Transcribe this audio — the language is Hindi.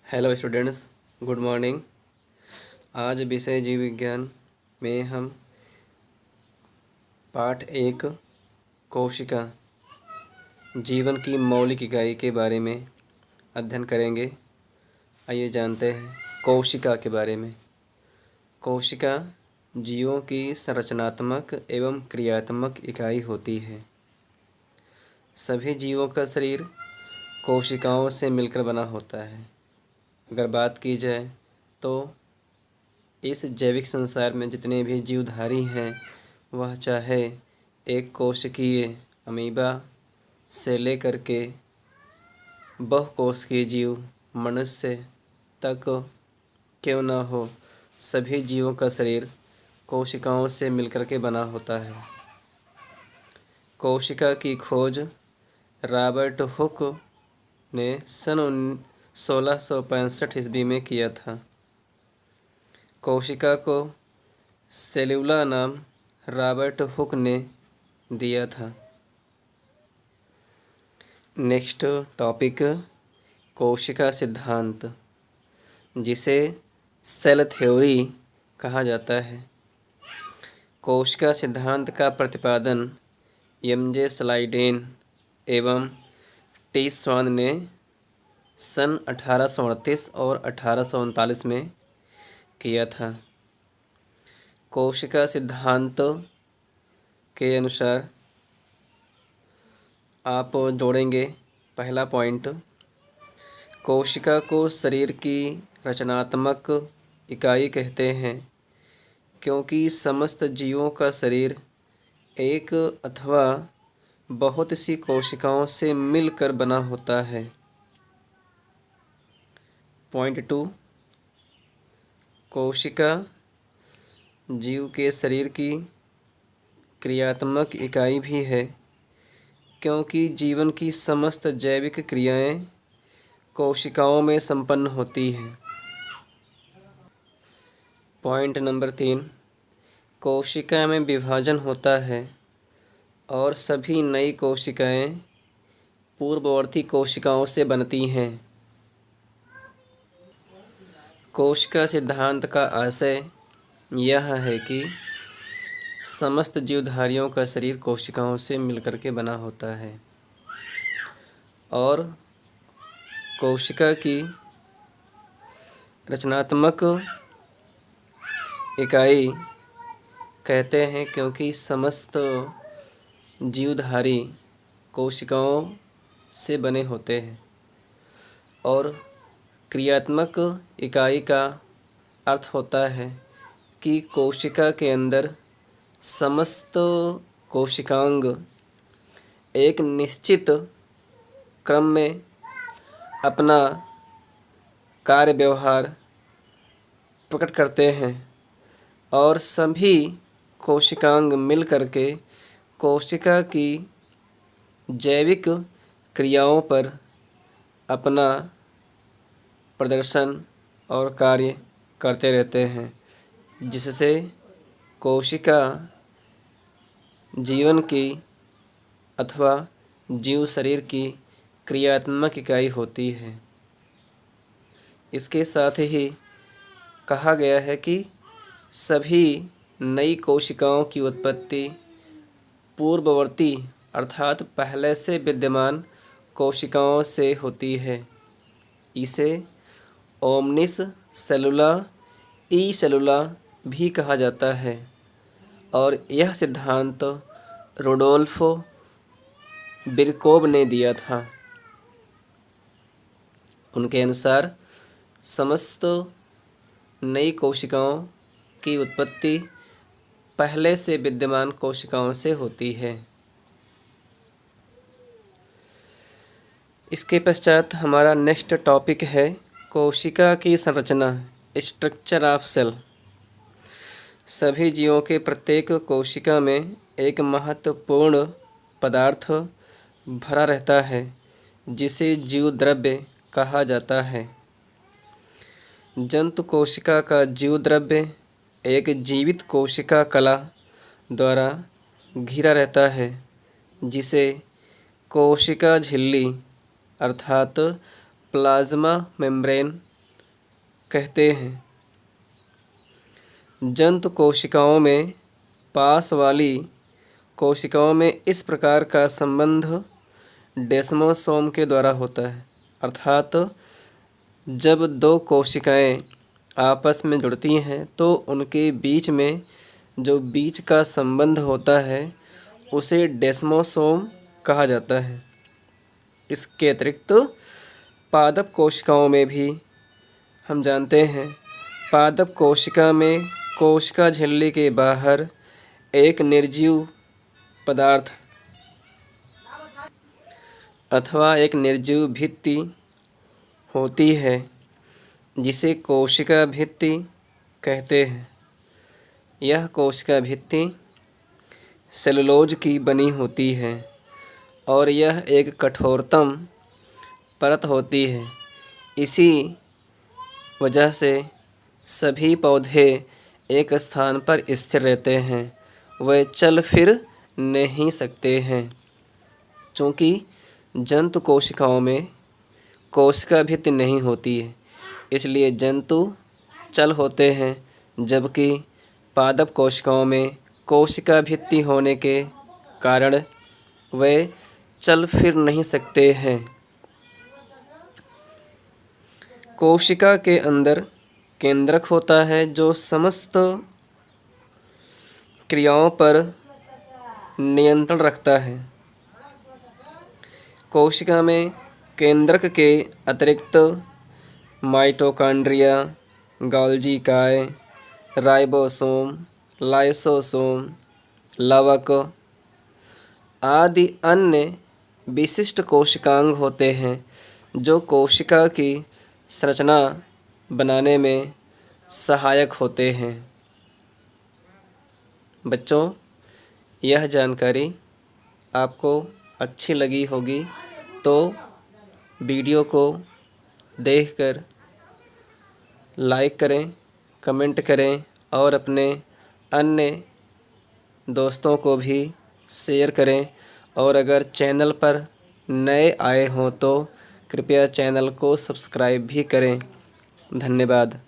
Hello students, good morning. आज विषय जीव विज्ञान में हम पाठ 1 कोशिका जीवन की मौलिक इकाई के बारे में अध्ययन करेंगे। आइए जानते हैं कोशिका के बारे में। कोशिका जीवों की संरचनात्मक एवं क्रियात्मक इकाई होती है। सभी जीवों का शरीर कोशिकाओं से मिलकर बना होता है। अगर बात की जाए तो इस जैविक संसार में जितने भी जीवधारी हैं वह चाहे एक कोशिकीय अमीबा से लेकर के बहुकोशिकीय जीव मनुष्य तक क्यों न हो, सभी जीवों का शरीर कोशिकाओं से मिलकर के बना होता है। कोशिका की खोज रॉबर्ट हुक ने सन 1665 ईस्वी में किया था। कोशिका को सेल्यूला नाम रॉबर्ट हुक ने दिया था। नेक्स्ट टॉपिक कोशिका सिद्धांत, जिसे सेल थ्योरी कहा जाता है। कोशिका सिद्धांत का प्रतिपादन एम.जे. स्लाइडेन एवं टी. स्वान ने सन 1838 और 1839 में किया था। कोशिका सिद्धांत के अनुसार आप जोड़ेंगे पहला पॉइंट, कोशिका को शरीर की रचनात्मक इकाई कहते हैं क्योंकि समस्त जीवों का शरीर एक अथवा बहुत सी कोशिकाओं से मिलकर बना होता है। पॉइंट 2, कोशिका जीव के शरीर की क्रियात्मक इकाई भी है क्योंकि जीवन की समस्त जैविक क्रियाएं कोशिकाओं में संपन्न होती हैं। पॉइंट नंबर 3, कोशिका में विभाजन होता है और सभी नई कोशिकाएं पूर्ववर्ती कोशिकाओं से बनती हैं। कोशिका सिद्धांत का आशय यह है कि समस्त जीवधारियों का शरीर कोशिकाओं से मिलकर के बना होता है और कोशिका की रचनात्मक इकाई कहते हैं क्योंकि समस्त जीवधारी कोशिकाओं से बने होते हैं। और क्रियात्मक इकाई का अर्थ होता है कि कोशिका के अंदर समस्त कोशिकांग एक निश्चित क्रम में अपना कार्य व्यवहार प्रकट करते हैं और सभी कोशिकांग मिल करके कोशिका की जैविक क्रियाओं पर अपना प्रदर्शन और कार्य करते रहते हैं, जिससे कोशिका जीवन की अथवा जीव शरीर की क्रियात्मक इकाई होती है। इसके साथ ही कहा गया है कि सभी नई कोशिकाओं की उत्पत्ति पूर्ववर्ती अर्थात पहले से विद्यमान कोशिकाओं से होती है। इसे ओमनिस सेलुला ई सेलुला भी कहा जाता है और यह सिद्धांत रुडोल्फो बिरकोव ने दिया था। उनके अनुसार समस्त नई कोशिकाओं की उत्पत्ति पहले से विद्यमान कोशिकाओं से होती है। इसके पश्चात हमारा नेक्स्ट टॉपिक है कोशिका की संरचना, स्ट्रक्चर ऑफ सेल। सभी जीवों के प्रत्येक कोशिका में एक महत्वपूर्ण पदार्थ भरा रहता है जिसे जीव द्रव्य कहा जाता है। जंतु कोशिका का जीव द्रव्य एक जीवित कोशिका कला द्वारा घिरा रहता है जिसे कोशिका झिल्ली अर्थात प्लाज्मा मेम्ब्रेन कहते हैं। जंतु कोशिकाओं में पास वाली कोशिकाओं में इस प्रकार का संबंध डेस्मोसोम के द्वारा होता है, अर्थात जब दो कोशिकाएं आपस में जुड़ती हैं तो उनके बीच में जो बीच का संबंध होता है उसे डेस्मोसोम कहा जाता है। इसके अतिरिक्त पादप कोशिकाओं में भी हम जानते हैं, पादप कोशिका में कोशिका झिल्ली के बाहर एक निर्जीव पदार्थ अथवा एक निर्जीव भित्ति होती है जिसे कोशिका भित्ति कहते हैं। यह कोशिका भित्ति सेलुलोज की बनी होती है और यह एक कठोरतम परत होती है। इसी वजह से सभी पौधे एक स्थान पर स्थिर रहते हैं, वे चल फिर नहीं सकते हैं। चूँकि जंतु कोशिकाओं में कोशिका भित्ति नहीं होती है, इसलिए जंतु चल होते हैं, जबकि पादप कोशिकाओं में कोशिका भित्ति होने के कारण वे चल फिर नहीं सकते हैं। कोशिका के अंदर केंद्रक होता है जो समस्त क्रियाओं पर नियंत्रण रखता है। कोशिका में केंद्रक के अतिरिक्त माइटोकॉन्ड्रिया, गोल्गी इकाई, राइबोसोम, लाइसोसोम, लवक आदि अन्य विशिष्ट कोशिकांग होते हैं जो कोशिका की संरचना बनाने में सहायक होते हैं। बच्चों, यह जानकारी आपको अच्छी लगी होगी तो वीडियो को देखकर लाइक करें, कमेंट करें और अपने अन्य दोस्तों को भी शेयर करें। और अगर चैनल पर नए आए हों तो कृपया चैनल को सब्सक्राइब भी करें। धन्यवाद।